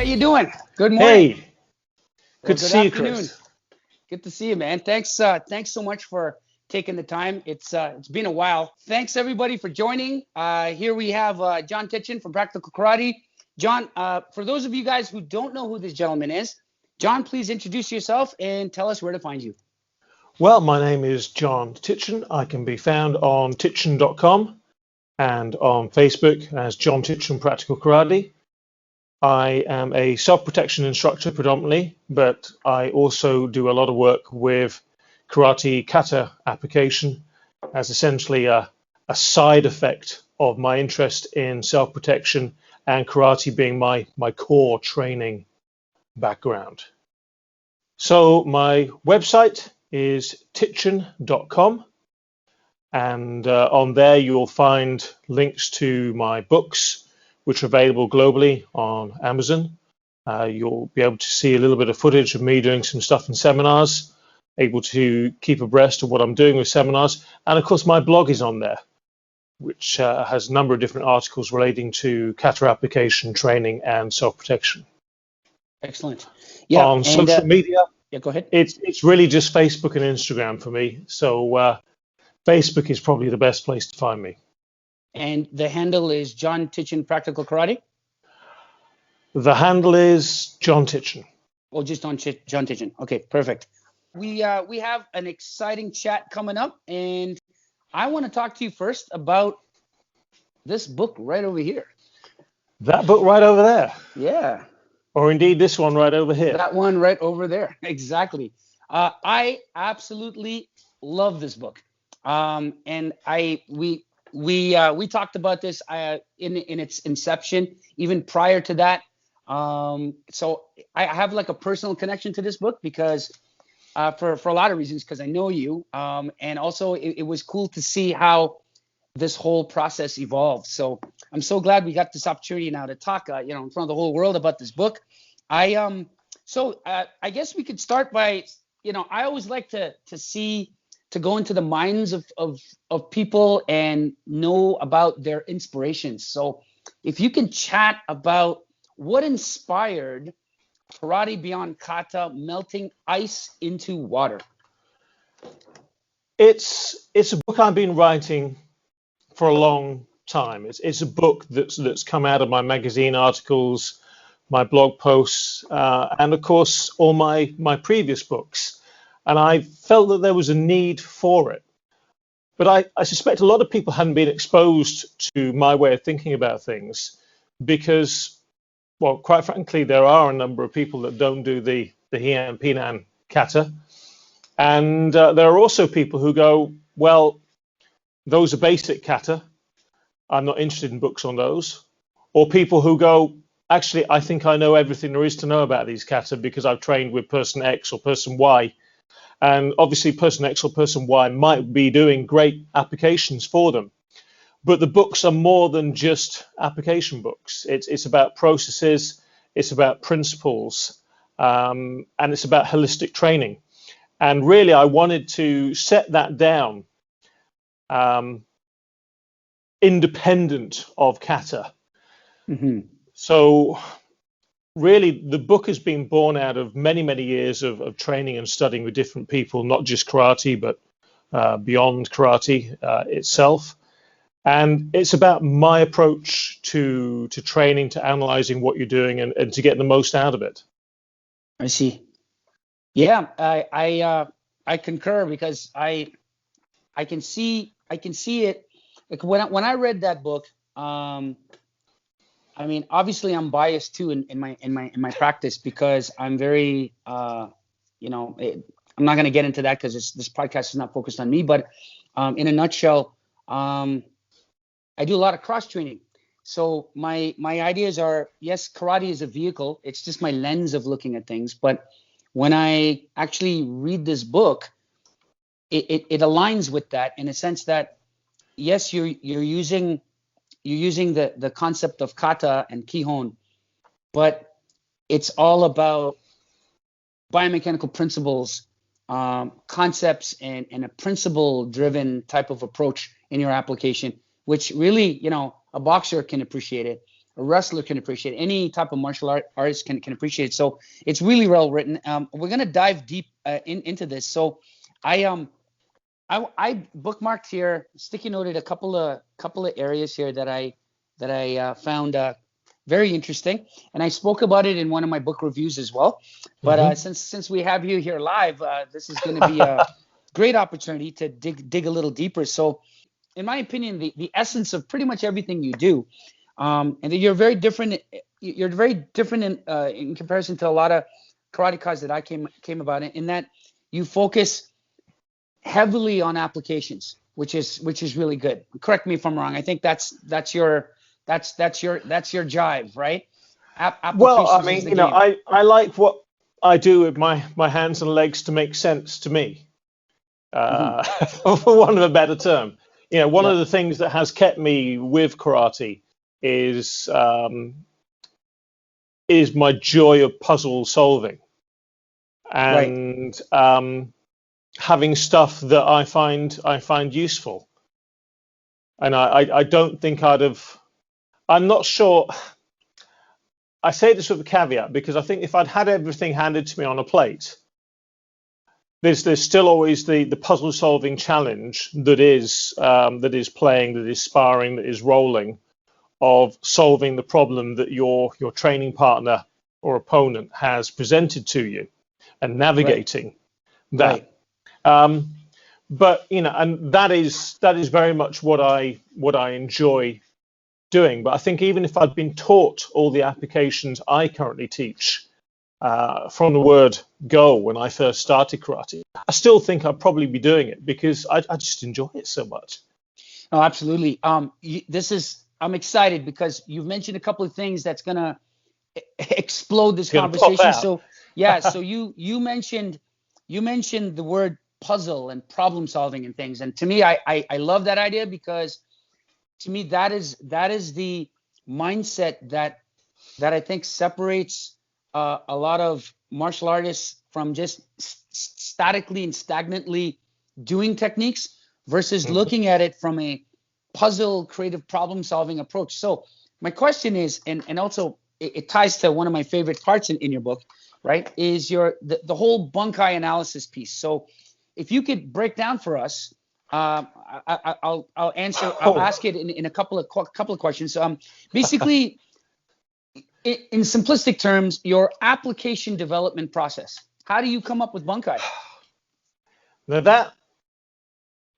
you doing? Good morning. Hey, good to see you, Chris. Good to see you, man. Thanks so much for taking the time. It's been a while. Thanks everybody for joining. Here we have John Titchen from Practical Karate. John, for those of you guys who don't know who this gentleman is, John, please introduce yourself and tell us where to find you. Well, my name is John Titchen. I can be found on titchen.com and on Facebook as John Titchen Practical Karate. I am a self-protection instructor predominantly, but I also do a lot of work with Karate Kata application as essentially a side effect of my interest in self-protection and karate being my core training background. So my website is titchen.com, and on there you'll find links to my books, which are available globally on Amazon. You'll be able to see a little bit of footage of me doing some stuff in seminars, able to keep abreast of what I'm doing with seminars. And of course, my blog is on there, which has a number of different articles relating to kata application, training, and self-protection. Excellent. Yeah. On social media, yeah, go ahead. It's really just Facebook and Instagram for me. So Facebook is probably the best place to find me. And the handle is John Titchen Practical Karate? The handle is John Titchen. Oh, just on John Titchen. Okay, perfect. We have an exciting chat coming up, and I want to talk to you first about this book right over here. That book right over there? Yeah. Or indeed this one right over here? That one right over there. Exactly. I absolutely love this book. And we talked about this in its inception, even prior to that. So I have like a personal connection to this book because for a lot of reasons, because I know you, and also it was cool to see how this whole process evolved. So I'm so glad we got this opportunity now to talk, in front of the whole world about this book. I guess we could start by, I always like to go into the minds of people and know about their inspirations. So if you can chat about what inspired Karate Beyond Kata, melting ice into water. It's a book I've been writing for a long time. It's a book that's come out of my magazine articles, my blog posts, and of course all my previous books. And I felt that there was a need for it. But I suspect a lot of people hadn't been exposed to my way of thinking about things because, well, quite frankly, there are a number of people that don't do the Heian Pinan kata. And there are also people who go, well, those are basic kata. I'm not interested in books on those. Or people who go, actually, I think I know everything there is to know about these kata because I've trained with person X or person Y. And obviously person X or person Y might be doing great applications for them. But the books are more than just application books. It's about processes, it's about principles, and it's about holistic training. And really, I wanted to set that down independent of kata. Mm-hmm. So really, the book has been born out of many, many years of training and studying with different people, not just karate, but beyond karate itself. And it's about my approach to training, to analyzing what you're doing and to get the most out of it. I see. Yeah, I concur because I can see it. Like when I read that book, I mean, obviously I'm biased too in my practice because I'm very, I'm not going to get into that because this podcast is not focused on me. But in a nutshell, I do a lot of cross training. So my ideas are, yes, karate is a vehicle. It's just my lens of looking at things. But when I actually read this book, it aligns with that in a sense that, yes, you're using the concept of kata and kihon, but it's all about biomechanical principles, concepts, and a principle-driven type of approach in your application, which really, a boxer can appreciate it. a wrestler can appreciate, any type of martial artist can appreciate. So it's really well written. We're gonna dive deep into this. So I bookmarked here, sticky noted a couple of areas here that I found very interesting, and I spoke about it in one of my book reviews as well. But since we have you here live, this is going to be a great opportunity to dig a little deeper. So, in my opinion, the essence of pretty much everything you do, and you're very different. You're very different in comparison to a lot of karate that I came about in that you focus heavily on applications, which is really good. Correct me if I'm wrong. I think that's your jive, right? Well, I Applications is mean, the you know, game. I like what I do with my hands and legs to make sense to me, for want of a better term. You know, one of Yep. the things that has kept me with karate is my joy of puzzle solving Right. and having stuff that I find useful. And I don't think I'm not sure. I say this with a caveat because I think if I'd had everything handed to me on a plate, there's still always the puzzle solving challenge that is playing, that is sparring, that is rolling, of solving the problem that your training partner or opponent has presented to you and navigating that. Right. But you know, and that is very much what I enjoy doing. But I think even if I'd been taught all the applications I currently teach from the word go when I first started karate, I still think I'd probably be doing it because I just enjoy it so much. Oh, absolutely. I'm excited because you've mentioned a couple of things that's gonna explode this It's gonna pop conversation. out. So yeah, so you mentioned the word puzzle and problem solving and things, and to me, I love that idea because to me that is the mindset that I think separates a lot of martial artists from just statically and stagnantly doing techniques versus looking at it from a puzzle creative problem solving approach. So my question is, and also it ties to one of my favorite parts in your book, right, is the whole bunkai analysis piece. So if you could break down for us, I'll ask it in a couple of questions. Basically, in simplistic terms, your application development process. How do you come up with bunkai? Now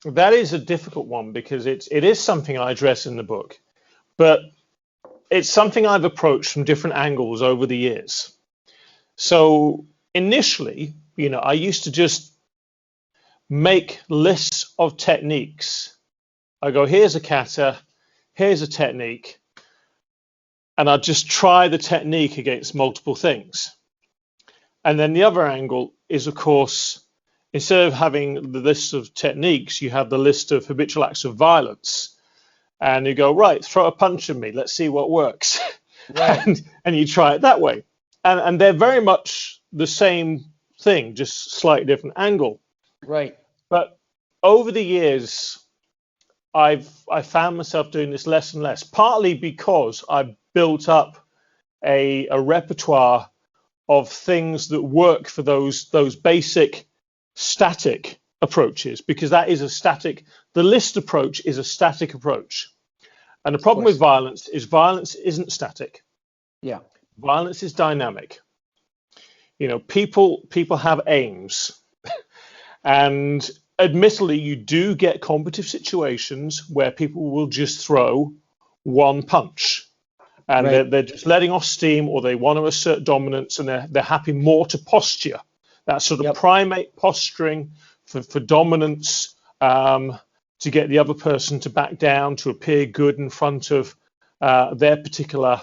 that is a difficult one because it is something I address in the book, but it's something I've approached from different angles over the years. So initially, you know, I used to just make lists of techniques. I go, here's a kata, here's a technique, and I'd just try the technique against multiple things. And then the other angle is, of course, instead of having the list of techniques, you have the list of habitual acts of violence. And you go, right, throw a punch at me, let's see what works. Right. and you try it that way. And they're very much the same thing, just slightly different angle. Right. But over the years, I found myself doing this less and less, partly because I've built up a repertoire of things that work for those basic static approaches, because that is the list approach is a static approach. And the problem with violence isn't static. Yeah. Violence is dynamic. You know, people have aims. And admittedly, you do get competitive situations where people will just throw one punch. And Right. they're just letting off steam, or they want to assert dominance, and they're happy more to posture. That sort of primate posturing for dominance, to get the other person to back down, to appear good in front of their particular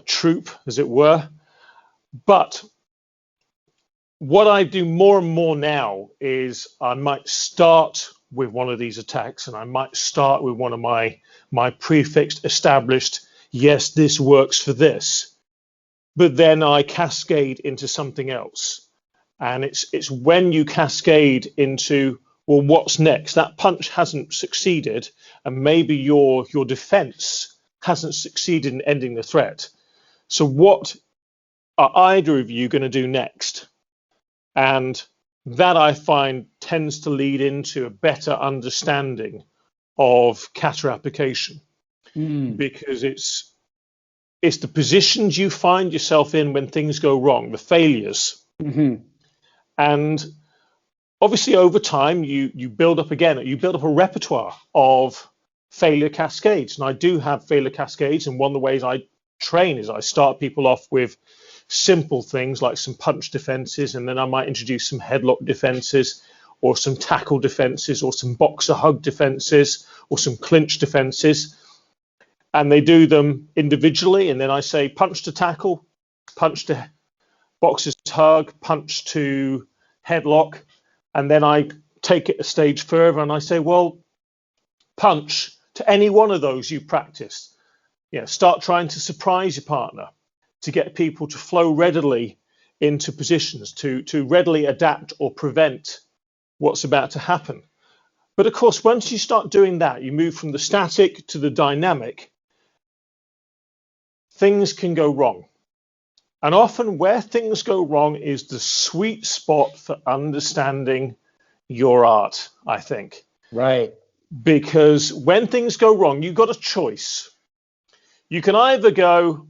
troop, as it were. But what I do more and more now is I might start with one of these attacks, and I might start with one of my prefixed, established, yes, this works for this. But then I cascade into something else. And it's when you cascade into, well, what's next? That punch hasn't succeeded, and maybe your defense hasn't succeeded in ending the threat. So what are either of you going to do next? And that, I find, tends to lead into a better understanding of kata application, because it's the positions you find yourself in when things go wrong, the failures. And obviously over time you build up a repertoire of failure cascades. And I do have failure cascades, and one of the ways I train is I start people off with simple things like some punch defenses, and then I might introduce some headlock defenses, or some tackle defenses, or some boxer hug defenses, or some clinch defenses. And they do them individually, and then I say punch to tackle, punch to boxer's hug, punch to headlock, and then I take it a stage further and I say, well, punch to any one of those you practiced. Start trying to surprise your partner, to get people to flow readily into positions, to readily adapt or prevent what's about to happen. But of course, once you start doing that, you move from the static to the dynamic, things can go wrong. And often where things go wrong is the sweet spot for understanding your art, I think. Right. Because when things go wrong, you've got a choice. You can either go,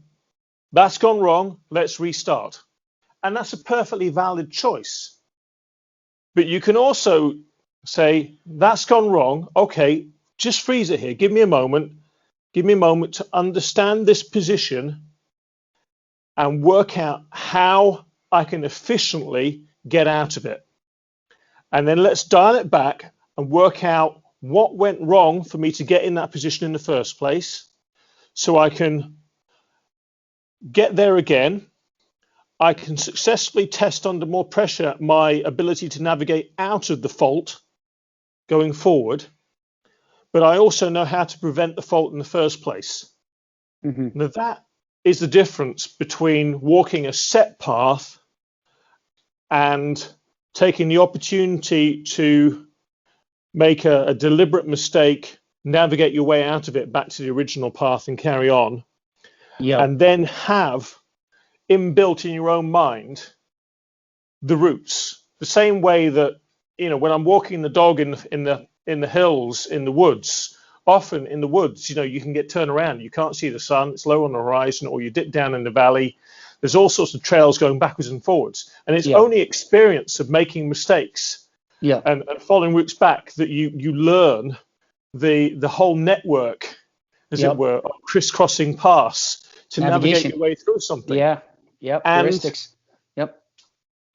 that's gone wrong, let's restart. And that's a perfectly valid choice. But you can also say, that's gone wrong, okay, just freeze it here, give me a moment to understand this position and work out how I can efficiently get out of it. And then let's dial it back and work out what went wrong for me to get in that position in the first place, so I can get there again. I can successfully test under more pressure my ability to navigate out of the fault going forward, but I also know how to prevent the fault in the first place. Now that is the difference between walking a set path and taking the opportunity to make a deliberate mistake, navigate your way out of it back to the original path and carry on. And then have inbuilt in your own mind the roots. The same way that, when I'm walking the dog in the hills, in the woods, often in the woods, you can get turned around. You can't see the sun, it's low on the horizon, or you dip down in the valley. There's all sorts of trails going backwards and forwards. And it's only experience of making mistakes and following routes back that you learn the whole network, as it were, of crisscrossing paths to navigate your way through something. And heuristics.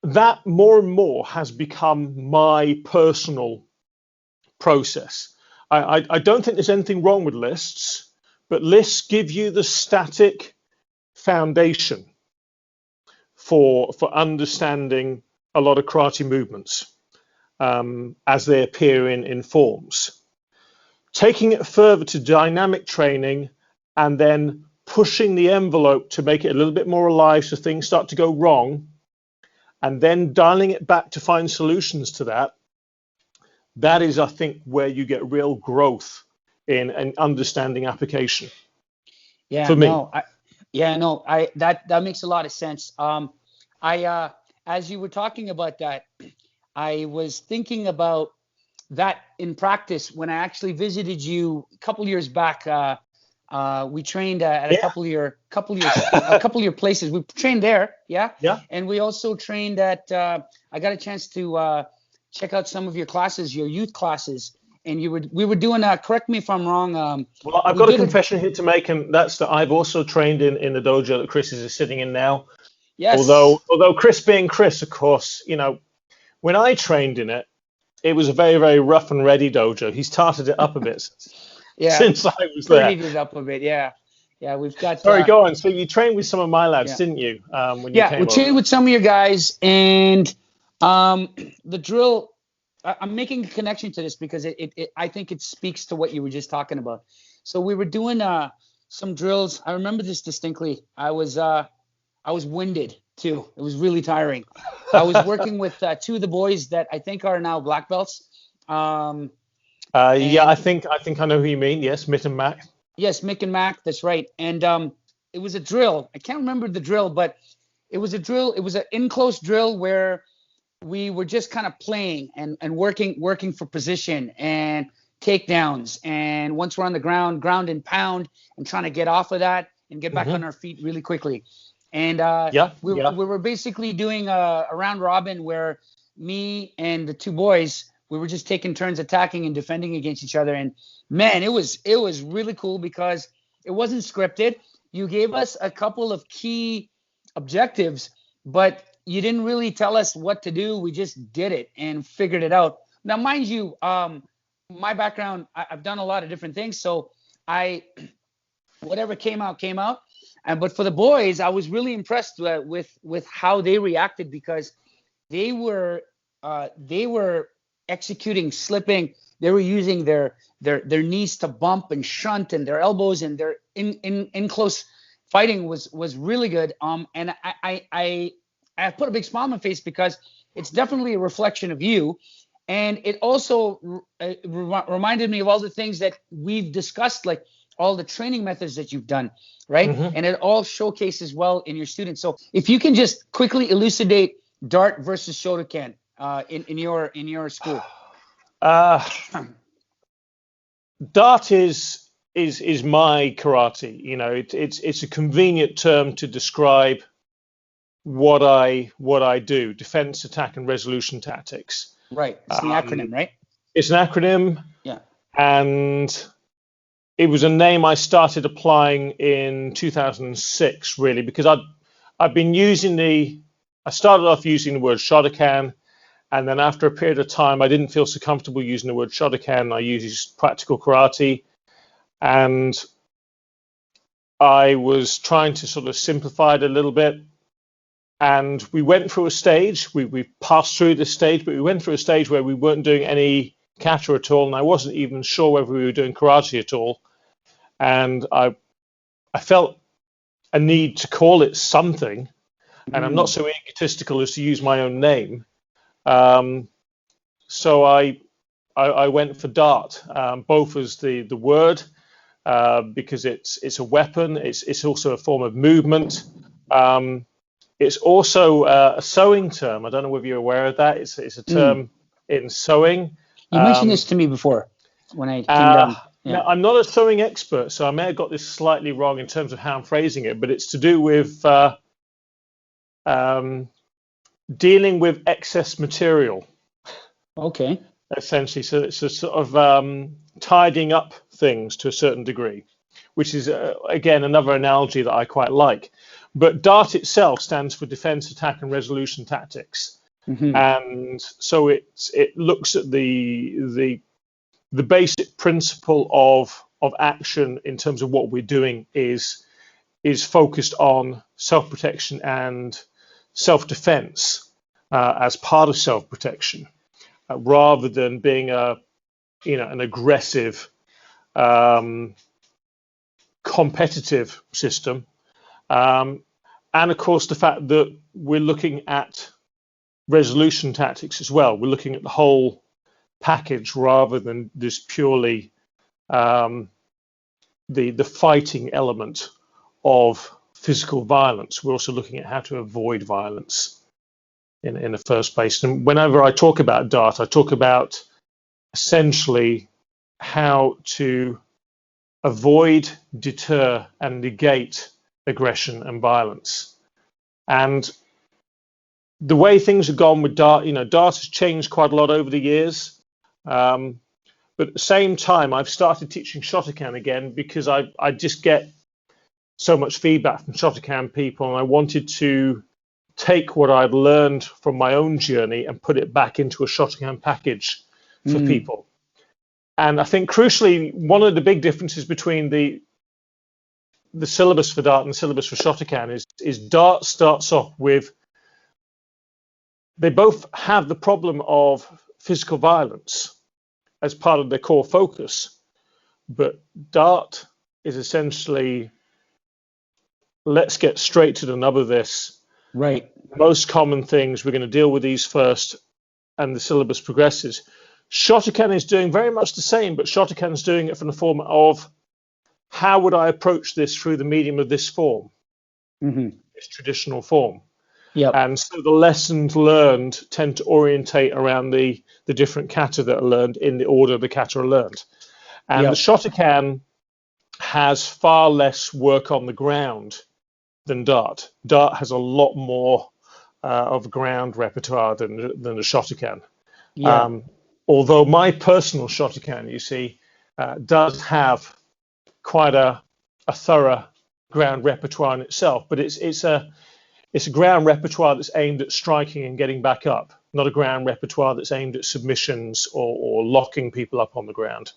That more and more has become my personal process. I don't think there's anything wrong with lists, but lists give you the static foundation for understanding a lot of karate movements as they appear in forms. Taking it further to dynamic training and then pushing the envelope to make it a little bit more alive so things start to go wrong, and then dialing it back to find solutions to that, that is, I think, where you get real growth in understanding application. For me. That makes a lot of sense. As you were talking about that, I was thinking about that in practice when I actually visited you a couple years back. We trained at a couple of your places. We trained there, and we also trained at. I got a chance to check out some of your classes, your youth classes, and we were doing. Correct me if I'm wrong. Well, I've got a confession here to make, and that's that I've also trained in the dojo that Chris is sitting in now. Yes. Although Chris being Chris, of course, when I trained in it, it was a very, very rough and ready dojo. He's tarted it up a bit since I was there. Prettied it up a bit, yeah. We've got. Sorry, go on. So you trained with some of my lads, didn't you? When you came we trained with some of your guys, and the drill. I'm making a connection to this because I think it speaks to what you were just talking about. So we were doing some drills. I remember this distinctly. I was winded too. It was really tiring. I was working with two of the boys that I think are now black belts. I think I know who you mean. Yes, Mitt and Mac. Yes, Mick and Mac. That's right. And it was a drill. I can't remember the drill, but it was a drill. It was an in-close drill where we were just kind of playing and working for position and takedowns. And once we're on the ground and pound and trying to get off of that and get back on Hmm. our feet really quickly. And Yeah, we yeah. were basically doing a round robin where me and the two boys, we were just taking turns attacking and defending against each other. And man, it was really cool because it wasn't scripted. You gave us a couple of key objectives, but you didn't really tell us what to do. We just did it and figured it out. Now, mind you, my background, I've done a lot of different things, so I whatever came out came out. And but for the boys, I was really impressed with how they reacted because they were executing slipping. They were using their knees to bump and shunt, and their elbows, and their in close fighting was really good. And I put a big smile on my face because it's definitely a reflection of you, and it also reminded me of all the things that we've discussed, like all the training methods that you've done, right? Hmm. And it all showcases well in your students. So if you can just quickly elucidate Dart versus Shotokan in your school. Uh, Dart is my karate. You know, it's a convenient term to describe what I do: defense, attack, and resolution tactics. Right. It's the Um, acronym, right? it's an acronym, Yeah. and it was a name I started applying in 2006, really, because I've been using I started off using the word Shotokan, and then after a period of time, I didn't feel so comfortable using the word Shotokan. I used practical karate, and I was trying to sort of simplify it a little bit. And we went through a stage. We passed through this stage, but we went through a stage where we weren't doing any kata at all, and I wasn't even sure whether we were doing karate at all. And I felt a need to call it something, and I'm not Mm. so egotistical as to use my own name. Um, so I went for Dart, both as the word, because it's a weapon. It's also a form of movement. Um, it's also a sewing term. I don't know whether you're aware of that. It's a Mm. term in sewing. You mentioned Um, this to me before when I came uh, down. Now, Yeah. I'm not a sewing expert, so I may have got this slightly wrong in terms of how I'm phrasing it, but it's to do with um, dealing with excess material, Okay. essentially. So it's a sort of tidying up things to a certain degree, which is, again, another analogy that I quite like. But DART itself stands for Defense, Attack, and Resolution Tactics. Hmm. And so it looks at the basic principle of action in terms of what we're doing is focused on self-protection and self-defense as part of self-protection, rather than being an aggressive um, competitive system. Um, and of course, the fact that we're looking at resolution tactics as well. We're looking at the whole package rather than just purely um, the fighting element of physical violence. We're also looking at how to avoid violence in the first place. And whenever I talk about D.A.R.T, I talk about essentially how to avoid, deter, and negate aggression and violence. And the way things have gone with D.A.R.T, D.A.R.T has changed quite a lot over the years. Um, but at the same time, I've started teaching Shotokan again because I just get so much feedback from Shotokan people, and I wanted to take what I'd learned from my own journey and put it back into a Shotokan package for Mm. people. And I think crucially, one of the big differences between the syllabus for D.A.R.T and the syllabus for Shotokan is D.A.R.T starts off with, they both have the problem of physical violence as part of their core focus, but D.A.R.T is essentially, let's get straight to the nub of this. Right. Most common things, we're going to deal with these first, and the syllabus progresses. Shotokan is doing very much the same, but Shotokan is doing it from the form of how would I approach this through the medium of this form, this traditional form? Yep. And so the lessons learned tend to orientate around the different kata that are learned in the order the kata are learned. And the Shotokan has far less work on the ground than D.A.R.T. D.A.R.T has a lot more of ground repertoire than the Shotokan. Yeah. Although my personal Shotokan, you see, does have quite a thorough ground repertoire in itself, but it's a ground repertoire that's aimed at striking and getting back up, not a ground repertoire that's aimed at submissions or locking people up on the ground.